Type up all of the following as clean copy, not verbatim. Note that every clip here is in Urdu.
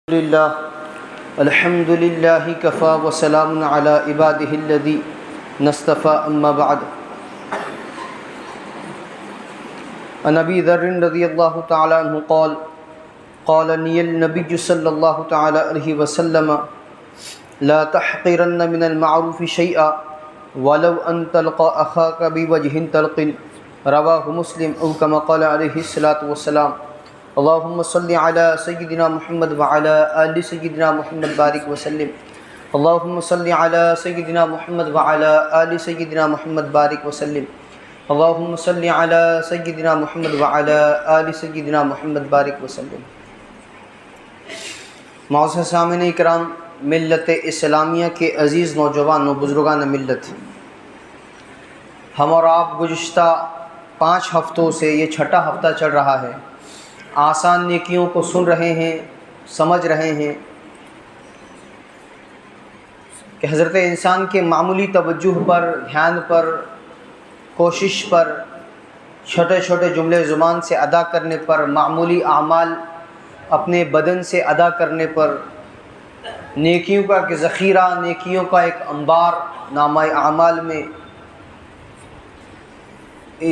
لله الحمد لله كفى وسلام على عباده الذي اصطفى أما بعد. عن أبي ذر رضي الله تعالى عنه قال قال لي النبي صلى الله تعالى عليه وسلم لا تحقرن من المعروف شيئا ولو أن تلقى أخاك بوجه طلق. رواه مسلم أو كما قال عليه الصلاة والسلام. اللهم صل على سيدنا محمد وعلى آل سيدنا محمد بارك وسلم. اللهم صل على سيدنا محمد وعلى آل سيدنا محمد بارك وسلم. اللهم صل على سيدنا محمد وعلى آل سيدنا محمد بارك وسلم. معزز سامعین کرام، ملت اسلامیہ کے عزیز نوجوانوں، بزرگان ملت، ہم اور آپ گزشتہ 5 ہفتوں سے یہ 6واں ہفتہ چل رہا ہے، آسان نیکیوں کو سن رہے ہیں، سمجھ رہے ہیں کہ حضرت انسان کے معمولی توجہ پر، دھیان پر، کوشش پر، چھوٹے چھوٹے جملے زبان سے ادا کرنے پر، معمولی اعمال اپنے بدن سے ادا کرنے پر نیکیوں کا ایک ذخیرہ، نیکیوں کا ایک انبار نامہ اعمال میں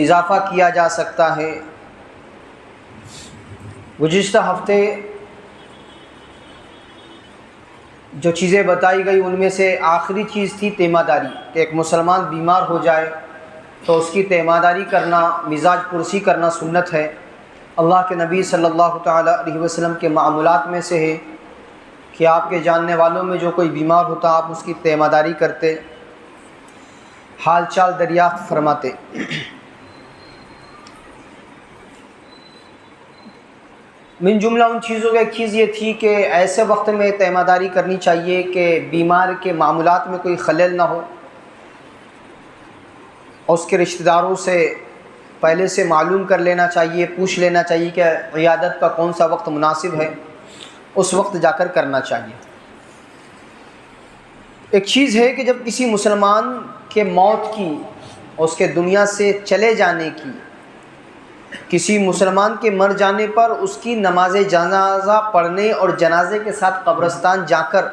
اضافہ کیا جا سکتا ہے۔ گزشتہ ہفتے جو چیزیں بتائی گئی ان میں سے آخری چیز تھی تیمارداری، کہ ایک مسلمان بیمار ہو جائے تو اس کی تیمارداری کرنا، مزاج پرسی کرنا سنت ہے۔ اللہ کے نبی صلی اللہ تعالیٰ علیہ وسلم کے معمولات میں سے ہے کہ آپ کے جاننے والوں میں جو کوئی بیمار ہوتا آپ اس کی تیمارداری کرتے، حال چال دریافت فرماتے۔ من جملہ ان چیزوں کا ایک چیز یہ تھی کہ ایسے وقت میں تیمارداری کرنی چاہیے کہ بیمار کے معمولات میں کوئی خلل نہ ہو، اور اس کے رشتہ داروں سے پہلے سے معلوم کر لینا چاہیے، پوچھ لینا چاہیے کہ عیادت کا کون سا وقت مناسب ہے، اس وقت جا کر کرنا چاہیے۔ ایک چیز ہے کہ جب کسی مسلمان کے موت کی، اس کے دنیا سے چلے جانے کی، کسی مسلمان کے مر جانے پر اس کی نماز جنازہ پڑھنے اور جنازے کے ساتھ قبرستان جا کر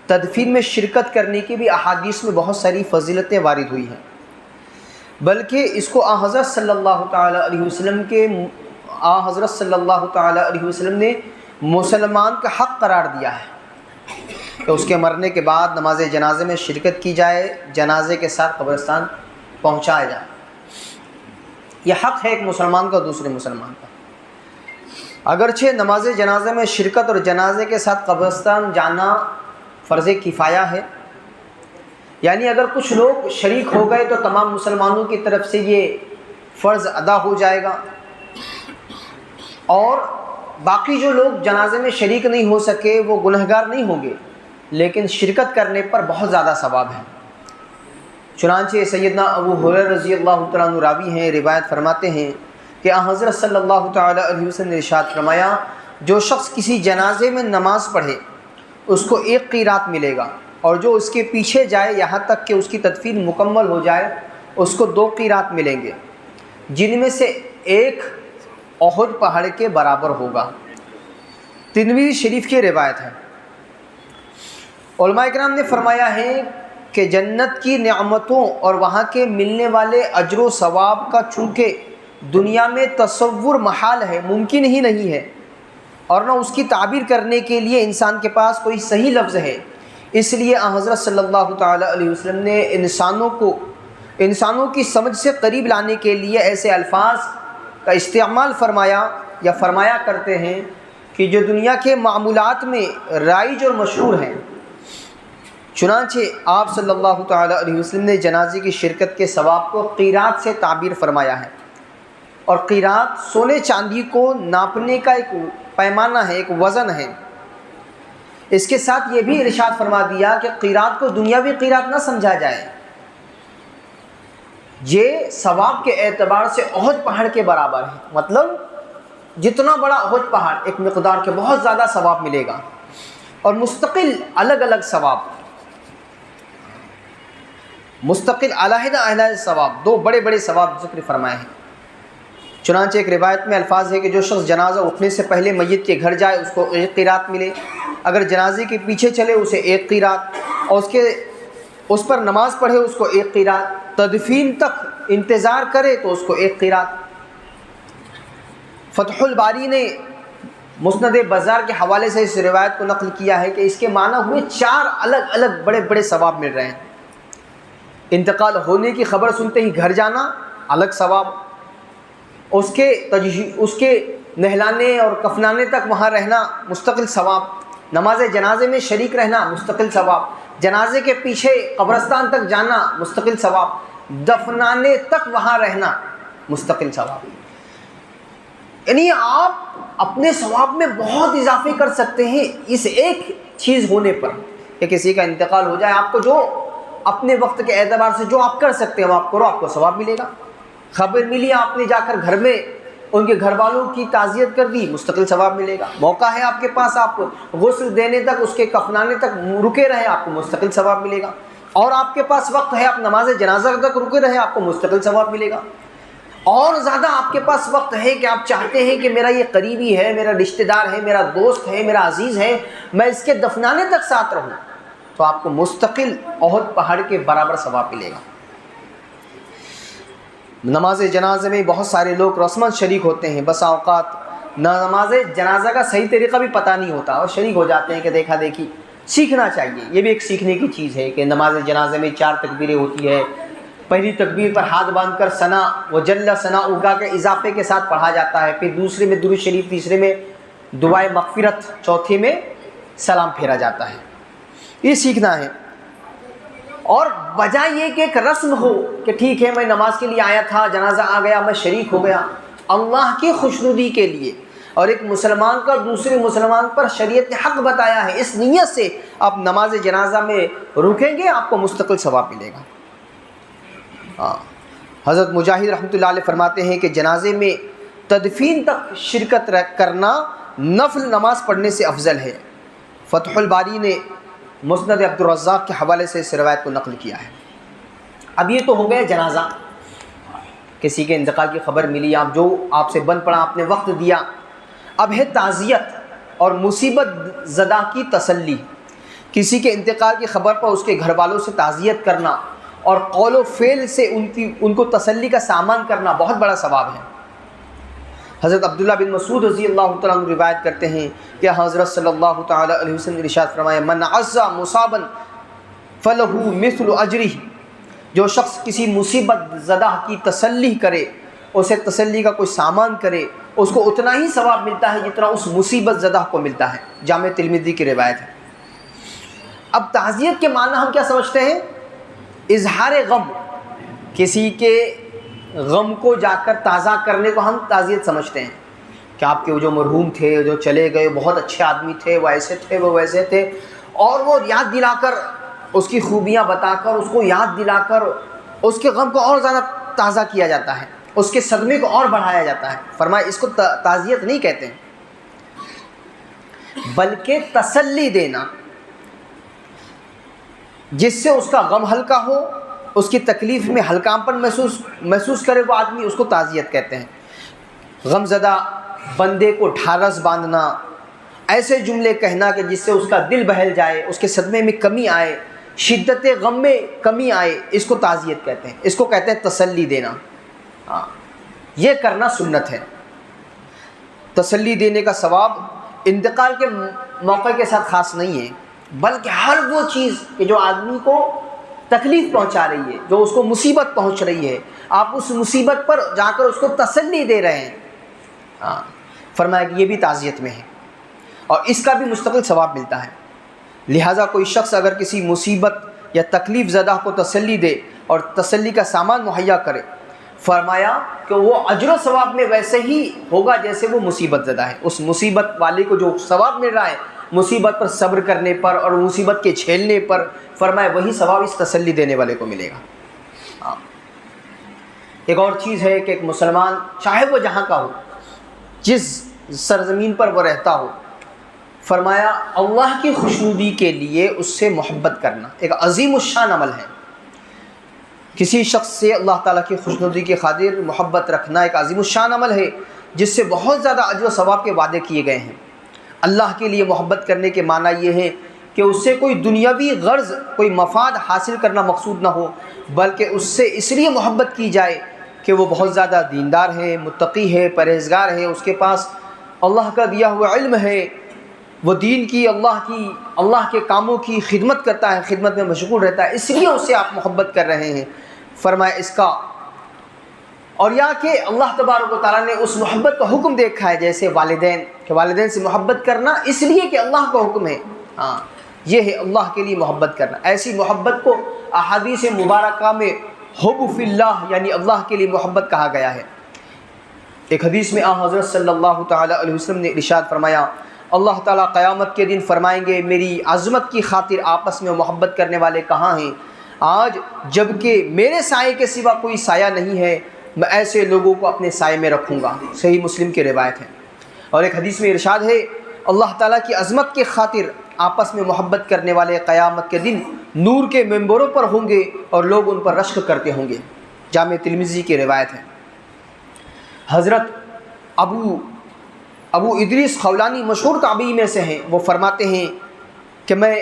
تدفین میں شرکت کرنے کی بھی احادیث میں بہت ساری فضیلتیں وارد ہوئی ہیں، بلکہ اس کو حضرت صلی اللہ تعالیٰ علیہ وسلم نے مسلمان کا حق قرار دیا ہے کہ اس کے مرنے کے بعد نماز جنازے میں شرکت کی جائے، جنازے کے ساتھ قبرستان پہنچایا جائے۔ یہ حق ہے ایک مسلمان کا دوسرے مسلمان کا۔ اگرچہ نماز جنازے میں شرکت اور جنازے کے ساتھ قبرستان جانا فرض کفایہ ہے، یعنی اگر کچھ لوگ شریک ہو گئے تو تمام مسلمانوں کی طرف سے یہ فرض ادا ہو جائے گا، اور باقی جو لوگ جنازے میں شریک نہیں ہو سکے وہ گنہگار نہیں ہوں گے، لیکن شرکت کرنے پر بہت زیادہ ثواب ہے۔ چنانچہ سیدنا ابو ہریرہ رضی اللہ تعالیٰ عنہ راوی ہیں، روایت فرماتے ہیں کہ حضرت صلی اللہ تعالیٰ علیہ وسلم نے ارشاد فرمایا، جو شخص کسی جنازے میں نماز پڑھے اس کو 1 قیرات ملے گا، اور جو اس کے پیچھے جائے یہاں تک کہ اس کی تدفین مکمل ہو جائے اس کو 2 قیرات ملیں گے، جن میں سے 1 احد پہاڑ کے برابر ہوگا۔ ترمذی شریف کی روایت ہے۔ علماء کرام نے فرمایا ہے کہ جنت کی نعمتوں اور وہاں کے ملنے والے اجر و ثواب کا چونکہ دنیا میں تصور محال ہے، ممکن ہی نہیں ہے، اور نہ اس کی تعبیر کرنے کے لیے انسان کے پاس کوئی صحیح لفظ ہے، اس لیے حضرت صلی اللہ تعالیٰ علیہ وسلم نے انسانوں کی سمجھ سے قریب لانے کے لیے ایسے الفاظ کا استعمال فرمایا کرتے ہیں کہ جو دنیا کے معمولات میں رائج اور مشہور ہیں۔ چنانچہ آپ صلی اللہ تعالیٰ علیہ وسلم نے جنازے کی شرکت کے ثواب کو قیرات سے تعبیر فرمایا ہے، اور قیرات سونے چاندی کو ناپنے کا ایک پیمانہ ہے، ایک وزن ہے۔ اس کے ساتھ یہ بھی ارشاد فرما دیا کہ قیرات کو دنیاوی قیرات نہ سمجھا جائے، یہ ثواب کے اعتبار سے احد پہاڑ کے برابر ہے، مطلب جتنا بڑا احد پہاڑ ایک مقدار کے بہت زیادہ ثواب ملے گا، اور مستقل الگ الگ ثواب، مستقل علیحدہ ثواب، 2 بڑے بڑے ثواب ذکر فرمائے ہیں۔ چنانچہ ایک روایت میں الفاظ ہے کہ جو شخص جنازہ اٹھنے سے پہلے میت کے گھر جائے اس کو 1 قیرات ملے، اگر جنازے کے پیچھے چلے اسے 1 قیرات، اور اس پر نماز پڑھے اس کو 1 قیرات، تدفین تک انتظار کرے تو اس کو 1 قیرات۔ فتح الباری نے مسند بزار کے حوالے سے اس روایت کو نقل کیا ہے کہ اس کے معنی ہوئے 4 الگ الگ بڑے بڑے ثواب مل رہے ہیں۔ انتقال ہونے کی خبر سنتے ہی گھر جانا الگ ثواب، اس کے نہلانے اور کفنانے تک وہاں رہنا مستقل ثواب، نماز جنازے میں شریک رہنا مستقل ثواب، جنازے کے پیچھے قبرستان تک جانا مستقل ثواب، دفنانے تک وہاں رہنا مستقل ثواب۔ یعنی آپ اپنے ثواب میں بہت اضافے کر سکتے ہیں اس ایک چیز ہونے پر کہ کسی کا انتقال ہو جائے، آپ کو جو اپنے وقت کے اعتبار سے جو آپ کر سکتے ہیں وہ آپ کرو، آپ کو ثواب ملے گا۔ خبر ملی آپ نے جا کر گھر میں ان کے گھر والوں کی تعزیت کر دی، مستقل ثواب ملے گا۔ موقع ہے آپ کے پاس، آپ غسل دینے تک اس کے کفنانے تک رکے رہے، آپ کو مستقل ثواب ملے گا۔ اور آپ کے پاس وقت ہے، آپ نماز جنازہ تک رکے رہے، آپ کو مستقل ثواب ملے گا۔ اور زیادہ آپ کے پاس وقت ہے کہ آپ چاہتے ہیں کہ میرا یہ قریبی ہے، میرا رشتہ دار ہے، میرا دوست ہے، میرا عزیز ہے، میں اس کے دفنانے تک ساتھ رہوں، تو آپ کو مستقل احد پہاڑ کے برابر ثواب ملے گا۔ نماز جنازے میں بہت سارے لوگ رسماً شریک ہوتے ہیں، بسا اوقات نماز جنازہ کا صحیح طریقہ بھی پتہ نہیں ہوتا اور شریک ہو جاتے ہیں کہ دیکھا دیکھی۔ سیکھنا چاہیے، یہ بھی ایک سیکھنے کی چیز ہے کہ نماز جنازے میں 4 تکبیریں ہوتی ہے۔ پہلی تکبیر پر ہاتھ باندھ کر ثنا و جل ثنا اگا کے اضافے کے ساتھ پڑھا جاتا ہے، پھر دوسرے میں درود شریف، تیسرے میں دعائے مغفرت، چوتھے میں سلام پھیرا جاتا ہے۔ یہ سیکھنا ہے، اور بجائے یہ کہ ایک رسم ہو کہ ٹھیک ہے میں نماز کے لیے آیا تھا، جنازہ آ گیا، میں شریک ہو گیا، اللہ کی خوشنودی کے لیے اور ایک مسلمان کا دوسرے مسلمان پر شریعت نے حق بتایا ہے، اس نیت سے آپ نماز جنازہ میں رکیں گے، آپ کو مستقل ثواب ملے گا۔ حضرت مجاہد رحمۃ اللہ علیہ فرماتے ہیں کہ جنازے میں تدفین تک شرکت کرنا نفل نماز پڑھنے سے افضل ہے۔ فتح الباری نے مسند عبدالرزاق کے حوالے سے اس روایت کو نقل کیا ہے۔ اب یہ تو ہو گیا جنازہ، کسی کے انتقال کی خبر ملی، آپ سے بن پڑا، آپ نے وقت دیا۔ اب ہے تعزیت اور مصیبت زدہ کی تسلی، کسی کے انتقال کی خبر پر اس کے گھر والوں سے تعزیت کرنا اور قول و فعل سے ان کو تسلی کا سامان کرنا بہت بڑا ثواب ہے۔ حضرت عبداللہ بن مسعود رضی اللہ تعالیٰ عنہ روایت کرتے ہیں کہ حضرت صلی اللہ تعالیٰ علیہ وسلم نے ارشاد فرمایا، من عزا مصابا فلہ مثل اجرہ، جو شخص کسی مصیبت زدہ کی تسلی کرے، اسے تسلی کا کوئی سامان کرے، اس کو اتنا ہی ثواب ملتا ہے جتنا اس مصیبت زدہ کو ملتا ہے۔ جامع ترمذی کی روایت ہے۔ اب تعزیت کے معنی ہم کیا سمجھتے ہیں؟ اظہار غم، کسی کے غم کو جا کر تازہ کرنے کو ہم تعزیت سمجھتے ہیں کہ آپ کے وہ جو مرحوم تھے، جو چلے گئے، بہت اچھے آدمی تھے، وہ ایسے تھے، وہ ویسے تھے، اور وہ یاد دلا کر، اس کی خوبیاں بتا کر، اس کو یاد دلا کر اس کے غم کو اور زیادہ تازہ کیا جاتا ہے، اس کے صدمے کو اور بڑھایا جاتا ہے۔ فرمایا اس کو تعزیت نہیں کہتے ہیں، بلکہ تسلی دینا، جس سے اس کا غم ہلکا ہو، اس کی تکلیف میں ہلکاپن پر محسوس کرے وہ آدمی، اس کو تعزیت کہتے ہیں۔ غم زدہ بندے کو ڈھارس باندھنا، ایسے جملے کہنا کہ جس سے اس کا دل بہل جائے، اس کے صدمے میں کمی آئے، شدت غم میں کمی آئے، اس کو تعزیت کہتے ہیں، اس کو کہتے ہیں تسلی دینا۔ یہ کرنا سنت ہے۔ تسلی دینے کا ثواب انتقال کے موقع کے ساتھ خاص نہیں ہے، بلکہ ہر وہ چیز کہ جو آدمی کو تکلیف پہنچا رہی ہے، جو اس کو مصیبت پہنچ رہی ہے، آپ اس مصیبت پر جا کر اس کو تسلی دے رہے ہیں۔ فرمایا کہ یہ بھی تعزیت میں ہے اور اس کا بھی مستقل ثواب ملتا ہے۔ لہٰذا کوئی شخص اگر کسی مصیبت یا تکلیف زدہ کو تسلی دے اور تسلی کا سامان مہیا کرے، فرمایا کہ وہ اجر و ثواب میں ویسے ہی ہوگا جیسے وہ مصیبت زدہ ہے۔ اس مصیبت والے کو جو ثواب مل رہا ہے مصیبت پر صبر کرنے پر اور مصیبت کے جھیلنے پر، فرمایا وہی ثواب اس تسلی دینے والے کو ملے گا۔ ایک اور چیز ہے کہ ایک مسلمان چاہے وہ جہاں کا ہو، جس سرزمین پر وہ رہتا ہو، فرمایا اللہ کی خوشنودی کے لیے اس سے محبت کرنا ایک عظیم الشان عمل ہے۔ کسی شخص سے اللہ تعالیٰ کی خوشنودی کی خاطر محبت رکھنا ایک عظیم الشان عمل ہے، جس سے بہت زیادہ اجر و ثواب کے وعدے کیے گئے ہیں۔ اللہ کے لیے محبت کرنے کے معنی یہ ہے کہ اس سے کوئی دنیاوی غرض، کوئی مفاد حاصل کرنا مقصود نہ ہو، بلکہ اس سے اس لیے محبت کی جائے کہ وہ بہت زیادہ دیندار ہے، متقی ہے، پرہیزگار ہے، اس کے پاس اللہ کا دیا ہوا علم ہے، وہ دین کی اللہ کے کاموں کی خدمت کرتا ہے، خدمت میں مشغول رہتا ہے، اس لیے اس سے آپ محبت کر رہے ہیں۔ فرمایا اس کا، اور یا کہ اللہ تبارک و تعالیٰ نے اس محبت کا حکم دیکھا ہے جیسے والدین، کہ والدین سے محبت کرنا اس لیے کہ اللہ کا حکم ہے، ہاں یہ ہے اللہ کے لیے محبت کرنا۔ ایسی محبت کو احادیث مبارکہ میں حب فی اللہ یعنی اللہ کے لیے محبت کہا گیا ہے۔ ایک حدیث میں حضرت صلی اللہ تعالیٰ علیہ وسلم نے ارشاد فرمایا، اللہ تعالیٰ قیامت کے دن فرمائیں گے میری عظمت کی خاطر آپس میں محبت کرنے والے کہاں ہیں؟ آج جب کہ میرے سائے کے سوا کوئی سایہ نہیں ہے، میں ایسے لوگوں کو اپنے سائے میں رکھوں گا۔ صحیح مسلم کی روایت ہے۔ اور ایک حدیث میں ارشاد ہے، اللہ تعالیٰ کی عظمت کی خاطر آپس میں محبت کرنے والے قیامت کے دن نور کے ممبروں پر ہوں گے اور لوگ ان پر رشک کرتے ہوں گے۔ جامع ترمذی کی روایت ہے۔ حضرت ابو ادریس خولانی مشہور تابعی میں سے ہیں، وہ فرماتے ہیں کہ میں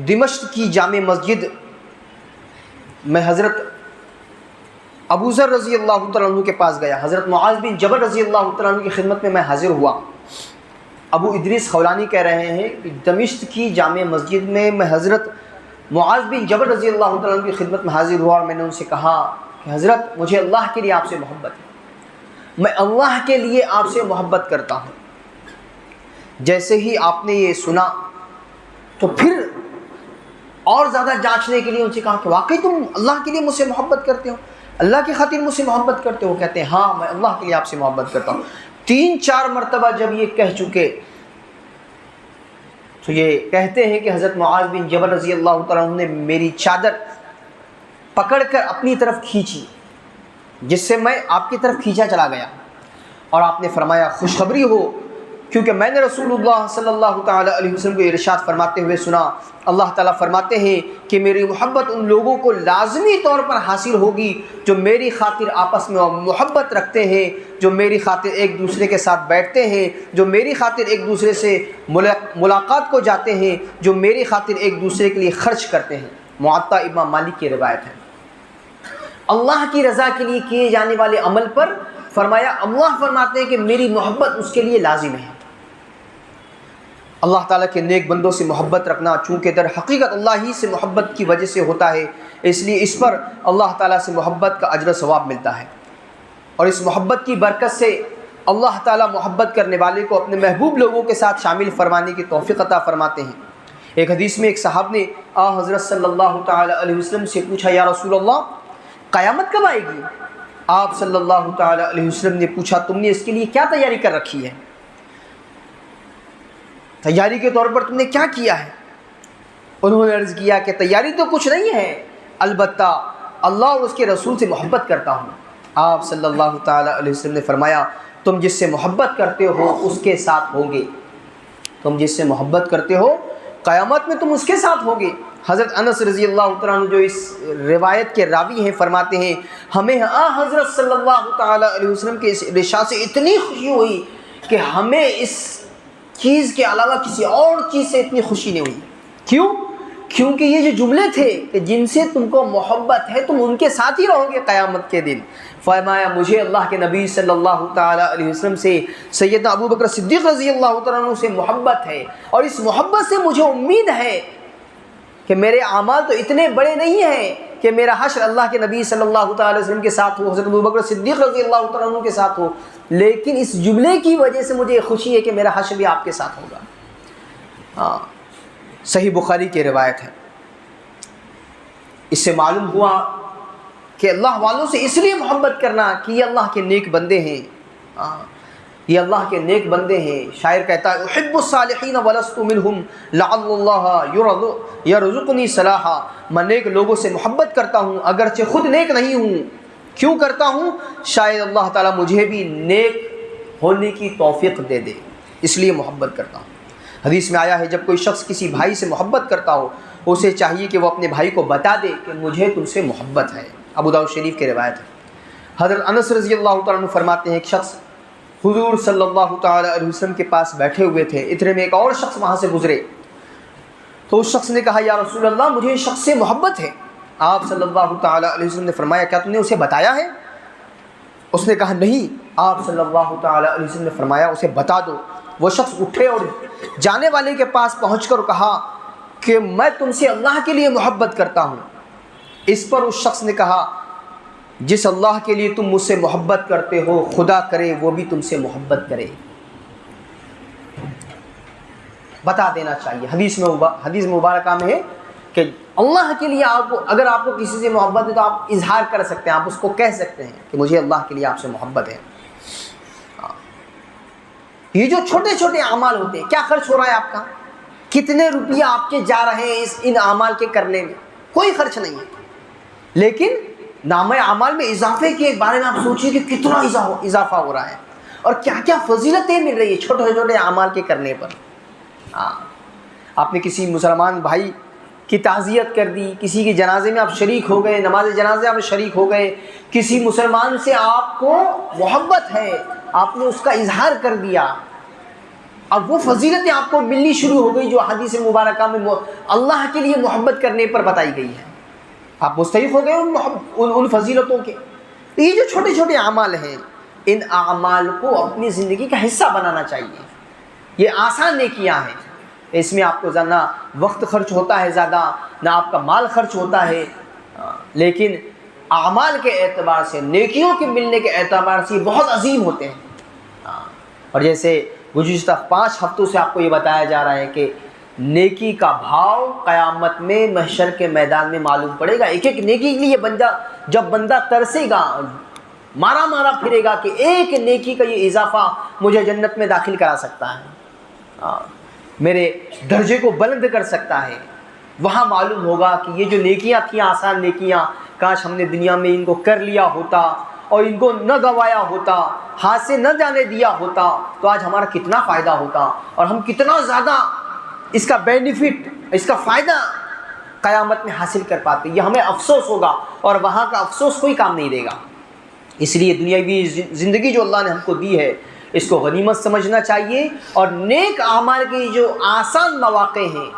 دمشق کی جامع مسجد میں حضرت ابو ذر رضی اللہ تعالیٰ عنہ کے پاس گیا، حضرت معاذ بن جبل رضی اللہ تعالیٰ عنہ کی خدمت میں حاضر ہوا۔ ابو ادریس خولانی کہہ رہے ہیں کہ دمشق کی جامع مسجد میں حضرت معاذ بن جبل رضی اللہ تعالیٰ عنہ کی خدمت میں حاضر ہوا، اور میں نے ان سے کہا کہ حضرت مجھے اللہ کے لیے آپ سے محبت ہے، میں اللہ کے لیے آپ سے محبت کرتا ہوں۔ جیسے ہی آپ نے یہ سنا تو پھر اور زیادہ جانچنے کے لیے ان سے کہا کہ واقعی تم اللہ کے لیے مجھ سے محبت کرتے ہو، اللہ کی خاطر مجھ سے محبت کرتے ہو؟ کہتے ہیں ہاں میں اللہ کے لیے آپ سے محبت کرتا ہوں۔ 3-4 مرتبہ جب یہ کہہ چکے تو یہ کہتے ہیں کہ حضرت معاذ بن جبل رضی اللہ تعالیٰ عنہ نے میری چادر پکڑ کر اپنی طرف کھینچی، جس سے میں آپ کی طرف کھینچا چلا گیا، اور آپ نے فرمایا خوشخبری ہو، کیونکہ میں نے رسول اللہ صلی اللہ تعالیٰ علیہ وسلم کو ارشاد فرماتے ہوئے سنا، اللہ تعالیٰ فرماتے ہیں کہ میری محبت ان لوگوں کو لازمی طور پر حاصل ہوگی جو میری خاطر آپس میں محبت رکھتے ہیں، جو میری خاطر ایک دوسرے کے ساتھ بیٹھتے ہیں، جو میری خاطر ایک دوسرے سے ملاقات کو جاتے ہیں، جو میری خاطر ایک دوسرے کے لیے خرچ کرتے ہیں۔ معطا امام مالک کی روایت ہے۔ اللہ کی رضا کے لیے کیے جانے والے عمل پر فرمایا، اللہ فرماتے ہیں کہ میری محبت اس کے لیے لازم ہے۔ اللہ تعالیٰ کے نیک بندوں سے محبت رکھنا چونکہ در حقیقت اللہ ہی سے محبت کی وجہ سے ہوتا ہے، اس لیے اس پر اللہ تعالیٰ سے محبت کا اجر و ثواب ملتا ہے، اور اس محبت کی برکت سے اللہ تعالیٰ محبت کرنے والے کو اپنے محبوب لوگوں کے ساتھ شامل فرمانے کی توفیق عطا فرماتے ہیں۔ ایک حدیث میں ایک صحابہ نے حضرت صلی اللہ تعالیٰ علیہ وسلم سے پوچھا، یا رسول اللہ قیامت کب آئے گی؟ آپ صلی اللہ تعالیٰ علیہ وسلم نے پوچھا تم نے اس کے لیے کیا تیاری کر رکھی ہے؟ تیاری کے طور پر تم نے کیا کیا ہے؟ انہوں نے عرض کیا کہ تیاری تو کچھ نہیں ہے، البتہ اللہ اور اس کے رسول سے محبت کرتا ہوں۔ آپ صلی اللہ تعالیٰ علیہ وسلم نے فرمایا تم جس سے محبت کرتے ہو اس کے ساتھ ہوگے، تم جس سے محبت کرتے ہو قیامت میں تم اس کے ساتھ ہوگے۔ حضرت انس رضی اللہ تعالیٰ عنہ جو اس روایت کے راوی ہیں فرماتے ہیں ہمیں حضرت صلی اللہ تعالیٰ علیہ وسلم کے اس ارشاد سے اتنی خوشی ہوئی کہ ہمیں اس چیز کے علاوہ کسی اور چیز سے اتنی خوشی نہیں ہوئی۔ کیوں؟ کیونکہ یہ جو جملے تھے کہ جن سے تم کو محبت ہے تم ان کے ساتھ ہی رہو گے قیامت کے دن۔ فرمایا مجھے اللہ کے نبی صلی اللہ تعالیٰ علیہ وسلم سے، سیدنا ابو بکر صدیق رضی اللہ تعالیٰ عنہ سے محبت ہے، اور اس محبت سے مجھے امید ہے کہ میرے اعمال تو اتنے بڑے نہیں ہیں کہ میرا حشر اللہ کے نبی صلی اللہ تعالیٰ علیہ وسلم کے ساتھ ہو، حضرت ابو بکر صدیق رضی اللہ تعالیٰ عنہ کے ساتھ ہو، لیکن اس جملے کی وجہ سے مجھے خوشی ہے کہ میرا حشر بھی آپ کے ساتھ ہوگا۔ ہاں صحیح بخاری کی روایت ہے۔ اس سے معلوم ہوا کہ اللہ والوں سے اس لیے محبت کرنا کہ یہ اللہ کے نیک بندے ہیں، یہ اللہ کے نیک بندے ہیں۔ شاعر کہتا ہے احب الصالحین ولست منہم لعل اللہ یرزقنی صلاحا، میں نیک لوگوں سے محبت کرتا ہوں اگرچہ خود نیک نہیں ہوں۔ کیوں کرتا ہوں؟ شاید اللہ تعالیٰ مجھے بھی نیک ہونے کی توفیق دے دے، اس لیے محبت کرتا ہوں۔ حدیث میں آیا ہے جب کوئی شخص کسی بھائی سے محبت کرتا ہو اسے چاہیے کہ وہ اپنے بھائی کو بتا دے کہ مجھے تم سے محبت ہے۔ ابو داؤد شریف کی روایت ہے۔ حضرت انس رضی اللہ تعالیٰ عنہ فرماتے ہیں ایک شخص حضور صلی اللہ تعالیٰ علیہ وسلم کے پاس بیٹھے ہوئے تھے، اتنے میں ایک اور شخص وہاں سے گزرے، تو اس شخص نے کہا یا رسول اللہ مجھے اس شخص سے محبت ہے۔ آپ صلی اللہ تعالیٰ علیہ وسلم نے فرمایا کیا تم نے اسے بتایا ہے؟ اس نے کہا نہیں۔ آپ صلی اللہ تعالیٰ علیہ وسلم نے فرمایا اسے بتا دو۔ وہ شخص اٹھے اور جانے والے کے پاس پہنچ کر کہا کہ میں تم سے اللہ کے لیے محبت کرتا ہوں۔ اس پر اس شخص نے کہا جس اللہ کے لیے تم مجھ سے محبت کرتے ہو خدا کرے وہ بھی تم سے محبت کرے۔ بتا دینا چاہیے، حدیث مبارکہ میں ہے کہ اللہ کے لیے آپ کو، اگر آپ کو کسی سے محبت ہے تو آپ اظہار کر سکتے ہیں، آپ اس کو کہہ سکتے ہیں کہ مجھے اللہ کے لیے آپ سے محبت ہے۔ یہ جو چھوٹے چھوٹے اعمال ہوتے ہیں، کیا خرچ ہو رہا ہے آپ کا؟ کتنے روپیہ آپ کے جا رہے ہیں ان اعمال کے کرنے میں؟ کوئی خرچ نہیں ہے، لیکن نامہ اعمال میں اضافے کے بارے میں آپ سوچیے کہ کتنا اضافہ ہو رہا ہے اور کیا کیا فضیلتیں مل رہی ہے چھوٹے چھوٹے اعمال کے کرنے پر۔ آپ نے کسی مسلمان بھائی کی تعزیت کر دی، کسی کے جنازے میں آپ شریک ہو گئے، نماز جنازے آپ شریک ہو گئے، کسی مسلمان سے آپ کو محبت ہے، آپ نے اس کا اظہار کر دیا، اب وہ فضیلتیں آپ کو ملنی شروع ہو گئی جو حدیث مبارکہ میں اللہ کے لیے محبت کرنے پر بتائی گئی ہے۔ آپ مستحق ہو گئے ان فضیلتوں کے۔ یہ جو چھوٹے چھوٹے اعمال ہیں، ان اعمال کو اپنی زندگی کا حصہ بنانا چاہیے۔ یہ آسان نیکیاں ہیں، اس میں آپ کو نہ وقت خرچ ہوتا ہے زیادہ، نہ آپ کا مال خرچ ہوتا ہے، لیکن اعمال کے اعتبار سے، نیکیوں کے ملنے کے اعتبار سے یہ بہت عظیم ہوتے ہیں۔ اور جیسے گزشتہ 5 ہفتوں سے آپ کو یہ بتایا جا رہا ہے کہ نیکی کا بھاؤ قیامت میں محشر کے میدان میں معلوم پڑے گا۔ ایک ایک نیکی کے لیے جب بندہ ترسے گا، مارا پھرے گا کہ ایک نیکی کا یہ اضافہ مجھے جنت میں داخل کرا سکتا ہے، میرے درجے کو بلند کر سکتا ہے، وہاں معلوم ہوگا کہ یہ جو نیکیاں تھیں آسان نیکیاں، کاش ہم نے دنیا میں ان کو کر لیا ہوتا اور ان کو نہ گوایا ہوتا، ہاتھ سے نہ جانے دیا ہوتا تو آج ہمارا کتنا فائدہ ہوتا اور ہم کتنا زیادہ اس کا بینیفٹ، اس کا فائدہ قیامت میں حاصل کر پاتے۔ یہ ہمیں افسوس ہوگا اور وہاں کا افسوس کوئی کام نہیں دے گا۔ اس لیے دنیاوی زندگی جو اللہ نے ہم کو دی ہے اس کو غنیمت سمجھنا چاہیے، اور نیک اعمال کے جو آسان مواقع ہیں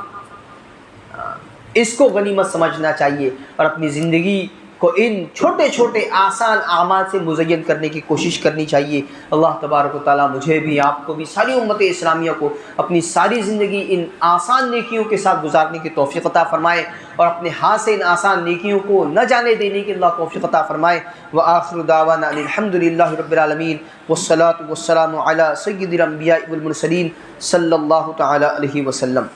اس کو غنیمت سمجھنا چاہیے اور اپنی زندگی کو ان چھوٹے چھوٹے آسان اعمال سے مزین کرنے کی کوشش کرنی چاہیے۔ اللہ تبارک و تعالیٰ مجھے بھی، آپ کو بھی، ساری امت اسلامیہ کو اپنی ساری زندگی ان آسان نیکیوں کے ساتھ گزارنے کی توفیق عطا فرمائے اور اپنے ہاتھ سے ان آسان نیکیوں کو نہ جانے دینے کی اللہ توفیق عطا فرمائے۔ وآخر دعوانا ان الحمد للہ رب العالمین والصلاة والسلام علی سید الانبیاء والمرسلین صلی اللہ تعالی علیہ وسلم۔